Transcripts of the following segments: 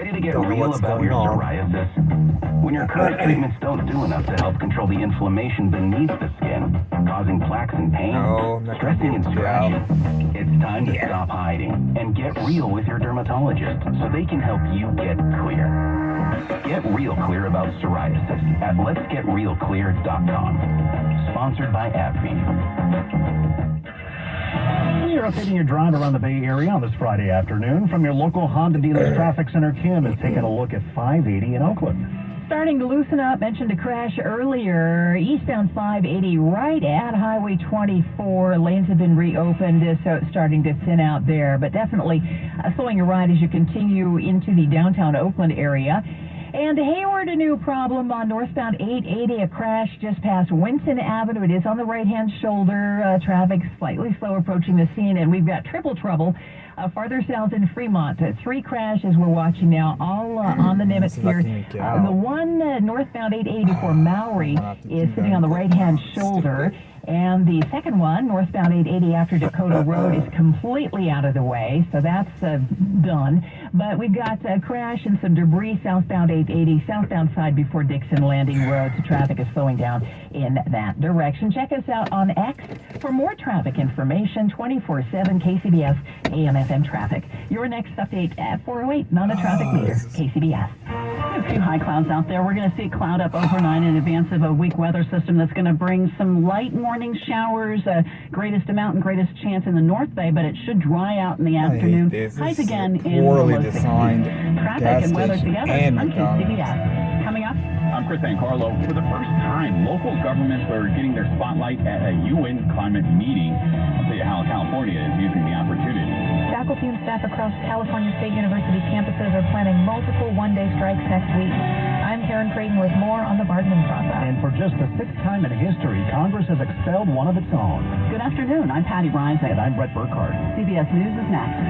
Ready to get real about your psoriasis? When your current treatments don't do enough to help control the inflammation beneath the skin, causing plaques and pain, stressing and scratching, it's time to stop hiding and get real with your dermatologist so they can help you get clear. Get real clear about psoriasis at letsgetrealclear.com. Sponsored by AbbVie. You're updating your drive around the Bay Area on this Friday afternoon. From your local Honda dealer's traffic center, Kim is taking a look at 580 in Oakland. Starting to loosen up. Mentioned a crash earlier. Eastbound 580 right at Highway 24. Lanes have been reopened, so it's starting to thin out there. But definitely slowing your ride as you continue into the downtown Oakland area. And Hayward, a new problem on northbound 880, a crash just past Winston Avenue. It is on the right-hand shoulder. Traffic slightly slow approaching the scene, and we've got triple trouble farther south in Fremont. 3 crashes we're watching now, all on the Nimitz here. The one northbound 884 Maury is sitting on the right-hand shoulder. And the second one, northbound 880 after Dakota Road, is completely out of the way, so that's done. But we've got a crash and some debris southbound 880, southbound side before Dixon Landing Road, so traffic is slowing down in that direction. Check us out on X for more traffic information, 24/7 KCBS AM/FM traffic. Your next update at 4:08 on the traffic meter, KCBS. A few high clouds out there. We're going to see cloud up overnight in advance of a weak weather system that's going to bring some light morning showers, greatest amount and greatest chance in the North Bay, but it should dry out in the afternoon. Highs again in the low 60s. Traffic and weather together on KCBS. Coming up. I'm Chris Ancarlo. For the first time, local governments are getting their spotlight at a UN climate meeting. I'll tell you how California is using the opportunity. Faculty and staff across California State University campuses are planning multiple one-day strikes next week. I'm Karen Creighton with more on the bargaining process. And for just the 6th time in history, Congress has expelled one of its own. Good afternoon. I'm Patty Rising. And I'm Brett Burkhardt. CBS News is next.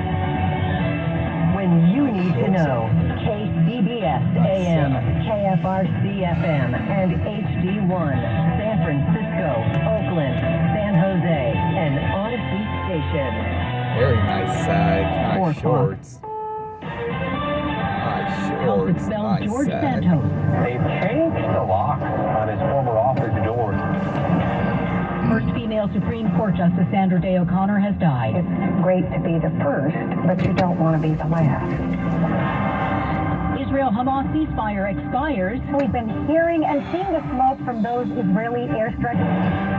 When you need to know, KCBS AM, KFRC FM, and HD1, San Francisco, Oakland, San Jose, and Odyssey Station. Very nice nice shorts. House expels George Santos. They've changed the locks on his former office doors. First female Supreme Court Justice Sandra Day O'Connor has died. It's great to be the first, but you don't want to be the last. Israel-Hamas ceasefire expires. We've been hearing and seeing the smoke from those Israeli airstrikes.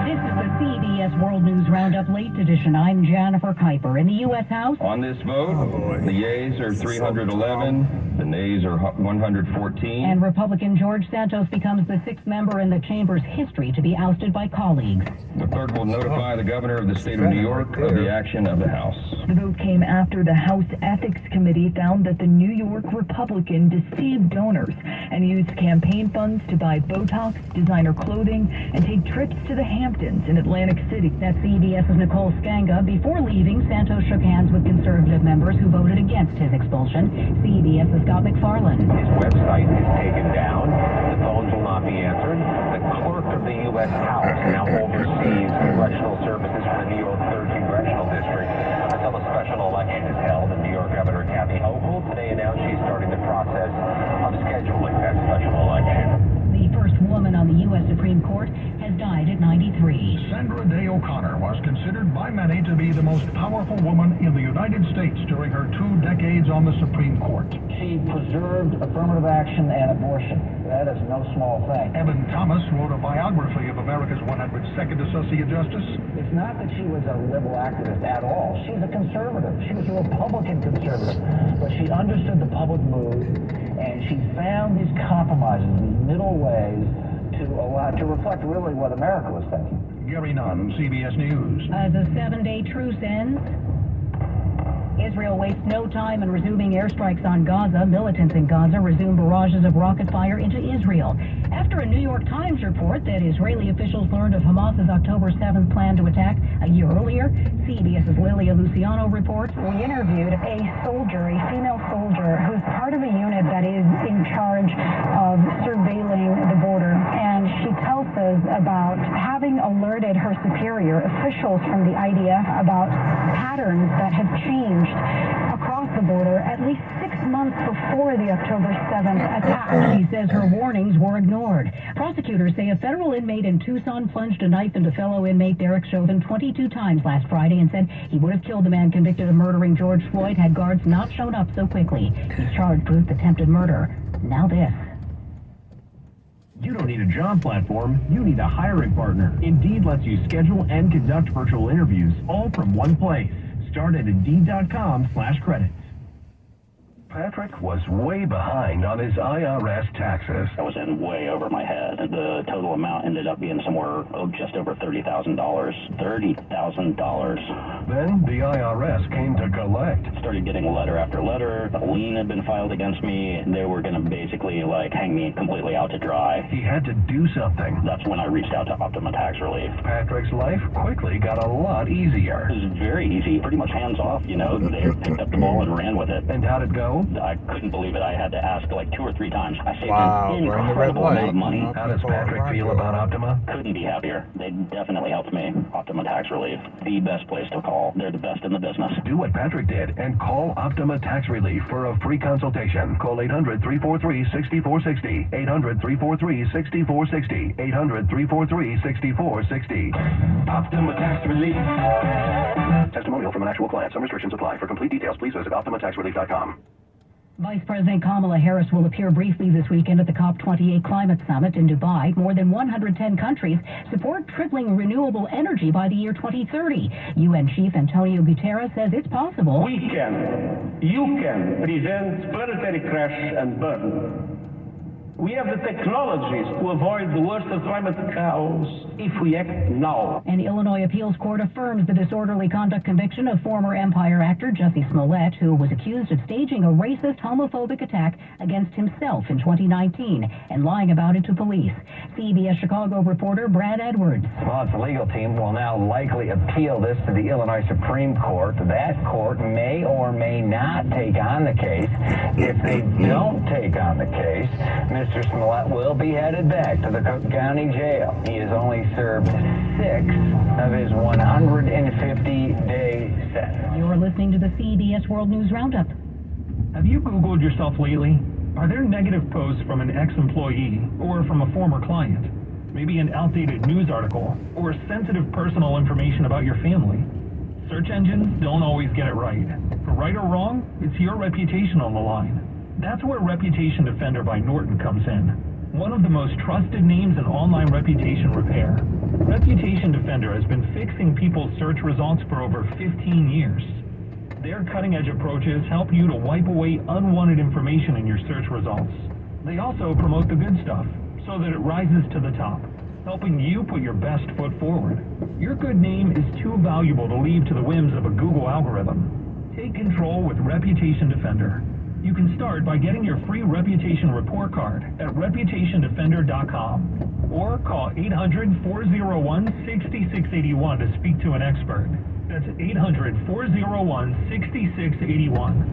This is the CBS World News Roundup Late Edition. I'm Jennifer Kuiper. In the U.S. House. On this vote, the yeas are 311, the nays are 114. And Republican George Santos becomes the 6th member in the chamber's history to be ousted by colleagues. The clerk will notify the governor of the state of New York of the action of the House. The vote came after the House Ethics Committee found that the New York Republican deceived donors and used campaign funds to buy Botox, designer clothing, and take trips to the Hamptons in Atlantic City. That's CBS's Nicole Skanga. Before leaving, Santos shook hands with conservative members who voted against his expulsion. CBS's Scott McFarland. His website is taken down. The phones will not be answered. The clerk of the U.S. House now oversees congressional services for the New York 3rd Congressional District until a special election is held. And New York Governor Kathy Hochul today announced she's starting the process of scheduling that special election. The first woman on the U.S. Supreme Court has died at 93. Sandra Day O'Connor was considered by many to be the most powerful woman in the United States during her 2 decades on the Supreme Court. She preserved affirmative action and abortion. That is no small thing. Evan Thomas wrote a biography of America's 102nd Associate Justice. It's not that she was a liberal activist at all. She's a conservative. She was a Republican conservative. But she understood the public mood, and she found these compromises, these middle ways to reflect really what America was thinking. Gary Nunn, CBS News. As a 7-day truce ends, Israel wastes no time in resuming airstrikes on Gaza. Militants in Gaza resume barrages of rocket fire into Israel. After a New York Times report that Israeli officials learned of Hamas's October 7th plan to attack a year earlier, CBS's Lilia Luciano reports. We interviewed a soldier, a female soldier, who's part of a unit that is in charge of surveilling the border. And she tells us about having alerted her superior officials from the IDF about patterns that have changed across the border at least 6 months before the October 7th attack. She says her warnings were ignored. Prosecutors say a federal inmate in Tucson plunged a knife into fellow inmate Derek Chauvin 22 times last Friday and said he would have killed the man convicted of murdering George Floyd had guards not shown up so quickly. He's charged with attempted murder. Now this. You don't need a job platform, you need a hiring partner. Indeed lets you schedule and conduct virtual interviews, all from one place. Start at Indeed.com/credits. Patrick was way behind on his IRS taxes. I was in way over my head. The total amount ended up being somewhere just over $30,000. $30,000. Then the IRS came to collect. Started getting letter after letter. A lien had been filed against me. They were going to basically hang me completely out to dry. He had to do something. That's when I reached out to Optima Tax Relief. Patrick's life quickly got a lot easier. It was very easy, pretty much hands off. They picked up the ball and ran with it. And how'd it go? I couldn't believe it. I had to ask 2 or 3 times. I saved Wow, an incredible amount of money. How does Patrick feel about Optima? Couldn't be happier. They definitely helped me. Optima Tax Relief, the best place to call. They're the best in the business. Do what Patrick did and call Optima Tax Relief for a free consultation. Call 800-343-6460. 800-343-6460. 800-343-6460. Optima Tax Relief. Testimonial from an actual client. Some restrictions apply. For complete details, please visit OptimaTaxRelief.com. Vice President Kamala Harris will appear briefly this weekend at the COP28 Climate Summit in Dubai. More than 110 countries support tripling renewable energy by the year 2030. UN Chief Antonio Guterres says it's possible. You can prevent planetary crash and burn. We have the technologies to avoid the worst of climate chaos if we act now. An Illinois appeals court affirms the disorderly conduct conviction of former Empire actor Jussie Smollett, who was accused of staging a racist, homophobic attack against himself in 2019 and lying about it to police. CBS Chicago reporter Brad Edwards. Smollett's legal team will now likely appeal this to the Illinois Supreme Court. That court may or may not take on the case. If they don't take on the case, Mr. Smollett will be headed back to the Cook County Jail. He has only served 6 of his 150-day sentence. You're listening to the CBS World News Roundup. Have you Googled yourself lately? Are there negative posts from an ex-employee or from a former client? Maybe an outdated news article or sensitive personal information about your family? Search engines don't always get it right. For right or wrong, it's your reputation on the line. That's where Reputation Defender by Norton comes in. One of the most trusted names in online reputation repair. Reputation Defender has been fixing people's search results for over 15 years. Their cutting-edge approaches help you to wipe away unwanted information in your search results. They also promote the good stuff so that it rises to the top, helping you put your best foot forward. Your good name is too valuable to leave to the whims of a Google algorithm. Take control with Reputation Defender. You can start by getting your free reputation report card at reputationdefender.com or call 800-401-6681 to speak to an expert. That's 800-401-6681.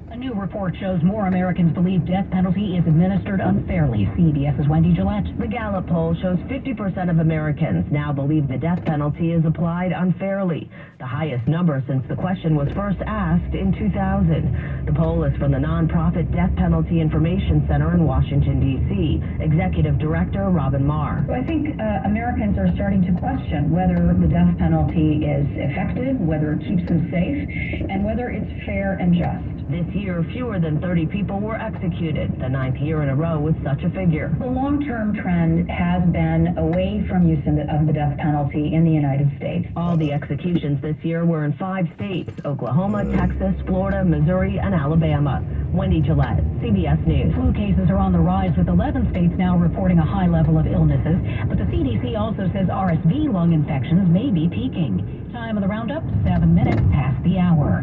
A new report shows more Americans believe death penalty is administered unfairly. CBS's Wendy Gillette. The Gallup poll shows 50% of Americans now believe the death penalty is applied unfairly, the highest number since the question was first asked in 2000. The poll is from the nonprofit Death Penalty Information Center in Washington, D.C. Executive Director Robin Marr. I think Americans are starting to question whether the death penalty is effective, whether it keeps them safe, and whether it's fair and just. This year, fewer than 30 people were executed, the 9th year in a row with such a figure. The long-term trend has been away from use of the death penalty in the United States. All the executions this year were in 5 states: Oklahoma, Texas, Florida, Missouri, and Alabama. Wendy Gillette, CBS News. Flu cases are on the rise, with 11 states now reporting a high level of illnesses. But the CDC also says RSV lung infections may be peaking. Time of the roundup, 7 minutes past the hour.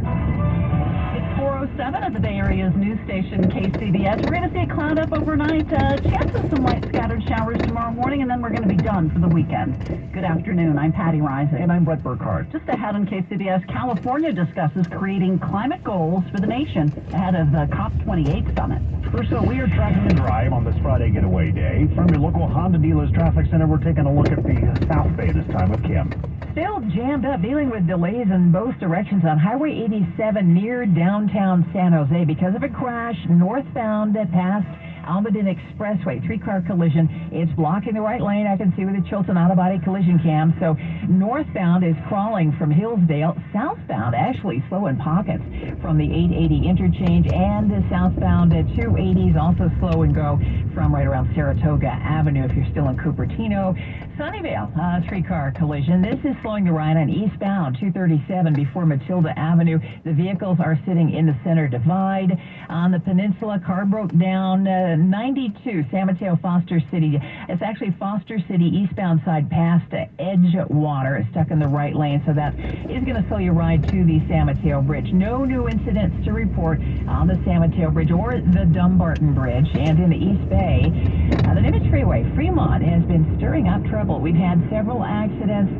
407 at the Bay Area's news station, KCBS. We're going to see a cloud up overnight. Chance of some light scattered showers tomorrow morning, and then we're going to be done for the weekend. Good afternoon. I'm Patty Rising. And I'm Brett Burkhardt. Just ahead on KCBS, California discusses creating climate goals for the nation ahead of the COP28 summit. First, we are tracking the drive on this Friday getaway day. From your local Honda dealer's traffic center, we're taking a look at the South Bay this time with Kim. Still jammed up, dealing with delays in both directions on Highway 87 near downtown San Jose because of a crash northbound past Almaden Expressway. Three-car collision. It's blocking the right lane. I can see with the Chilton Auto-Body collision cam. So northbound is crawling from Hillsdale. Southbound actually slow in pockets from the 880 interchange, and the southbound 280 is also slow and go from right around Saratoga Avenue if you're still in Cupertino. Sunnyvale, three-car collision. This is slowing the ride on eastbound 237 before Matilda Avenue. The vehicles are sitting in the center divide. On the peninsula, car broke down 92 San Mateo Foster City. It's actually Foster City eastbound side past Edgewater. It's stuck in the right lane, so that is going to slow your ride to the San Mateo Bridge. No new incidents to report on the San Mateo Bridge or the Dumbarton Bridge. And in the East Bay, the Nimitz Freeway, Fremont, has been stirring up trouble. We've had several accidents.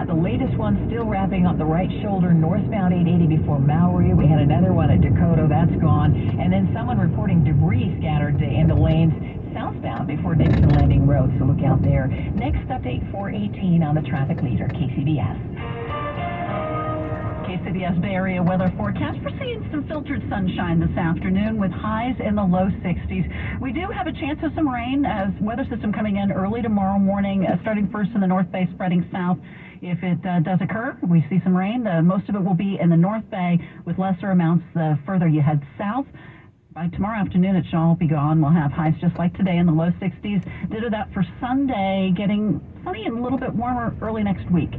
The latest one still wrapping up the right shoulder northbound 880 before Maury. We had another one at Dakota. That's gone. And then someone reporting debris scattered in the lanes southbound before Dixon Landing Road, so look out there. Next update, 418 on the traffic leader, KCBS. KCBS Bay Area weather forecast. We're seeing some filtered sunshine this afternoon with highs in the low 60s. We do have a chance of some rain as weather system coming in early tomorrow morning, starting first in the North Bay, spreading south. If it does occur, we see some rain. Most of it will be in the North Bay with lesser amounts the further you head south. By tomorrow afternoon, it should all be gone. We'll have highs just like today in the low 60s. Ditto that for Sunday, getting sunny and a little bit warmer early next week.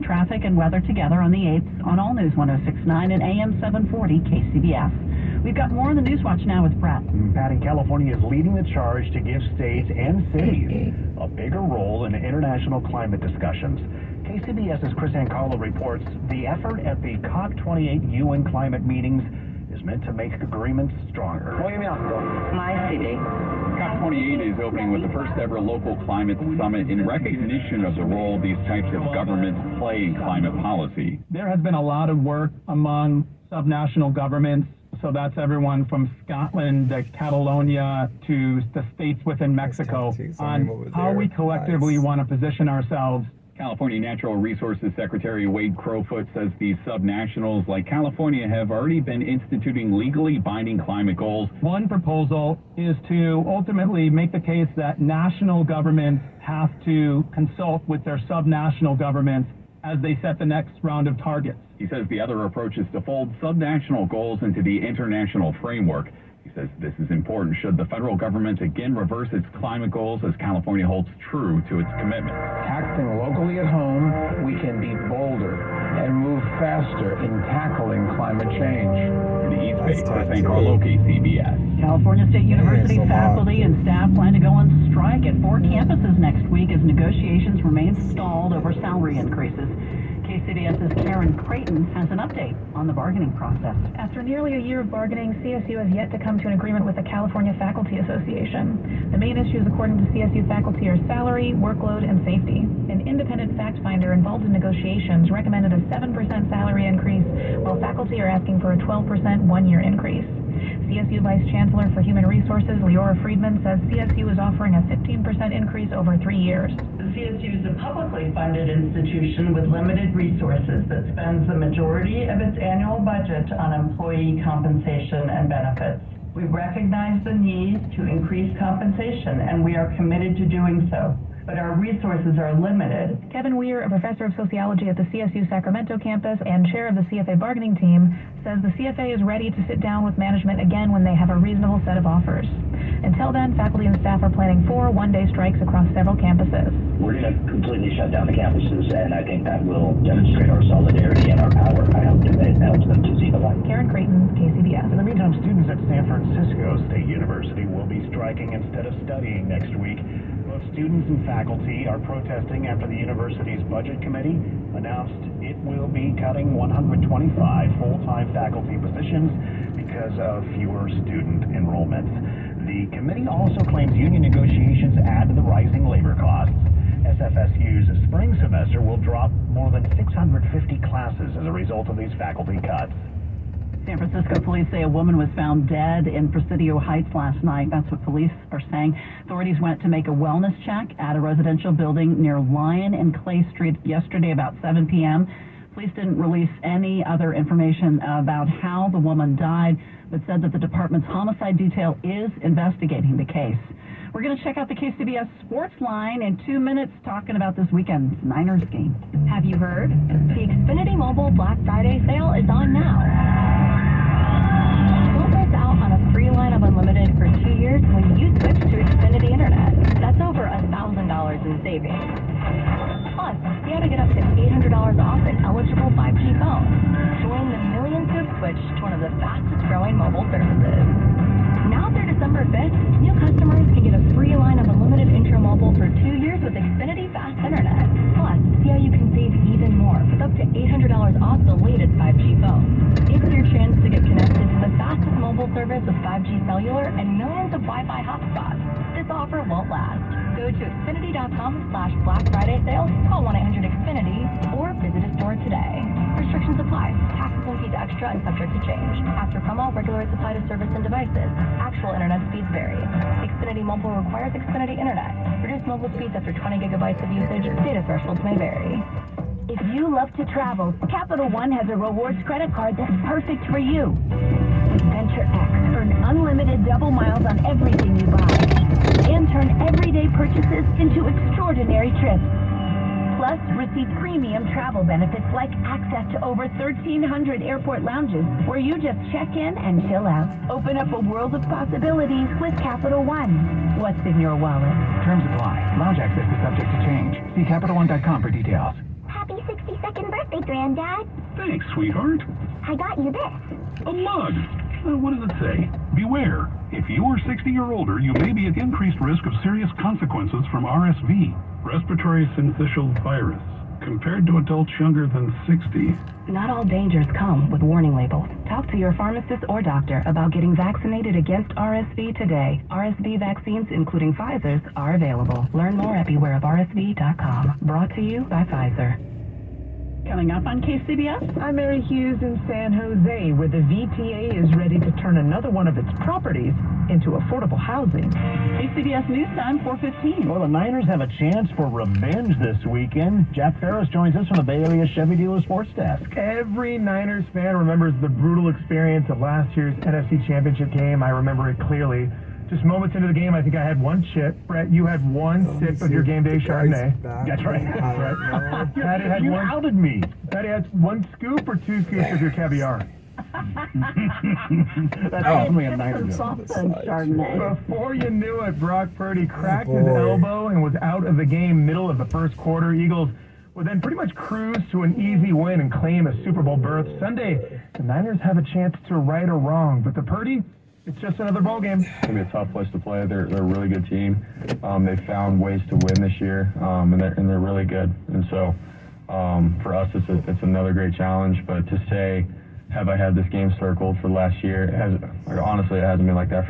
Traffic and weather together on the 8th on All News 106.9 and AM 740 KCBS. We've got more on the News Watch now with Brett. Patty, California is leading the charge to give states and cities a bigger role in international climate discussions. KCBS's Chris Ancarlo reports the effort at the COP28 UN climate meetings is meant to make agreements stronger. My city. COP28 is opening with the first ever local climate summit in recognition of the role these types of governments play in climate policy. There has been a lot of work among subnational governments. So that's everyone from Scotland to Catalonia to the states within Mexico on how we collectively want to position ourselves. California Natural Resources Secretary Wade Crowfoot says these subnationals like California have already been instituting legally binding climate goals. One proposal is to ultimately make the case that national governments have to consult with their subnational governments as they set the next round of targets. He says the other approach is to fold subnational goals into the international framework. He says this is important should the federal government again reverse its climate goals as California holds true to its commitment. Acting locally at home, we can be bolder and move faster in tackling climate change. In the East Bay, Chris Ancarlo, KCBS. California State University faculty and staff plan to go on strike at 4 campuses next week as negotiations remain stalled over salary increases. KCBS's Karen Creighton has an update on the bargaining process. After nearly a year of bargaining, CSU has yet to come to an agreement with the California Faculty Association. The main issues, according to CSU faculty, are salary, workload, and safety. An independent fact finder involved in negotiations recommended a 7% salary increase, while faculty are asking for a 12% one-year increase. CSU Vice Chancellor for Human Resources, Leora Friedman, says CSU is offering a 15% increase over 3 years. CSU is a publicly funded institution with limited resources that spends the majority of its annual budget on employee compensation and benefits. We recognize the need to increase compensation, and we are committed to doing so. But our resources are limited. Kevin Weir, a professor of sociology at the CSU Sacramento campus and chair of the CFA bargaining team, says the CFA is ready to sit down with management again when they have a reasonable set of offers. Until then, faculty and staff are planning 4 one-day strikes across several campuses. We're going to completely shut down the campuses, and I think that will demonstrate our solidarity and our power. I hope that it helps them to see the light. Karen Creighton, KCBS. In the meantime, students at San Francisco State University will be striking instead of studying next week. Both students and faculty are protesting after the university's budget committee announced it will be cutting 125 full-time faculty positions because of fewer student enrollments. The committee also claims union negotiations add to the rising labor costs. SFSU's spring semester will drop more than 650 classes as a result of these faculty cuts. San Francisco police say a woman was found dead in Presidio Heights last night. That's what police are saying. Authorities went to make a wellness check at a residential building near Lion and Clay Street yesterday about 7 p.m. Police didn't release any other information about how the woman died, but said that the department's homicide detail is investigating the case. We're going to check out the KCBS Sports Line in 2 minutes, talking about this weekend's Niners game. Have you heard? The Xfinity Mobile Black Friday sale is on now. Don't miss out on a free line of unlimited for 2 years when you switch to Xfinity Internet. That's over $1,000 in savings. Plus, you got to get up to $800 off an eligible 5G phone. Join the millions who've switched to one of the fastest growing mobile services. Now through December 5th, new customers can get a free line of unlimited intro mobile for 2 years with Xfinity Fast Internet. Plus, see how you can save even more with up to $800 off the latest 5G phone. It's your chance to get connected to the fastest mobile service with 5G cellular and millions of Wi-Fi hotspots. This offer won't last. Go to Xfinity.com/Black Friday sales, call 1-800-XFINITY, or visit a store today. Restrictions apply. Taxes and fees extra and subject to change. After promo, regular rates apply to service and devices. Actual internet speeds vary. Xfinity Mobile requires Xfinity Internet. Reduced mobile speeds after 20 gigabytes of usage. Data thresholds may vary. If you love to travel, Capital One has a rewards credit card that's perfect for you. Venture X. Earn unlimited double miles on everything you buy. And turn everyday purchases into extraordinary trips. Plus, receive premium travel benefits like access to over 1,300 airport lounges where you just check in and chill out. Open up a world of possibilities with Capital One. What's in your wallet? Terms apply. Lounge access is subject to change. See CapitalOne.com for details. Happy 62nd birthday, Granddad. Thanks, sweetheart. I got you this. A mug. What does it say? Beware. If you are 60 or older, you may be at increased risk of serious consequences from RSV, respiratory syncytial virus, compared to adults younger than 60. Not all dangers come with warning labels. Talk to your pharmacist or doctor about getting vaccinated against RSV today. RSV vaccines, including Pfizer's, are available. Learn more at bewareofrsv.com. Brought to you by Pfizer. Coming up on KCBS. I'm Mary Hughes in San Jose, where the VTA is ready to turn another one of its properties into affordable housing. KCBS News Time, 4:15. Well, the Niners have a chance for revenge this weekend. Jack Ferris joins us from the Bay Area Chevy Dealer Sports Desk. Every Niners fan remembers the brutal experience of last year's NFC Championship game. I remember it clearly. Just moments into the game, I think I had one chip. Brett, you had one sip of your game day Chardonnay. That's right. That's right. Patty had you one. outed me. Patty had one scoop or 2 scoops of your caviar. That's definitely a Niners joke. Before you knew it, Brock Purdy cracked his elbow and was out of the game middle of the first quarter. Eagles would then pretty much cruise to an easy win and claim a Super Bowl berth. Sunday, the Niners have a chance to right a wrong, but the Purdy, it's just another ball game. It's going to be a tough place to play. They're a really good team. They've found ways to win this year, and they're really good. And so for us, it's another great challenge. But to say, have I had this game circled for the last year? Honestly, it hasn't been like that for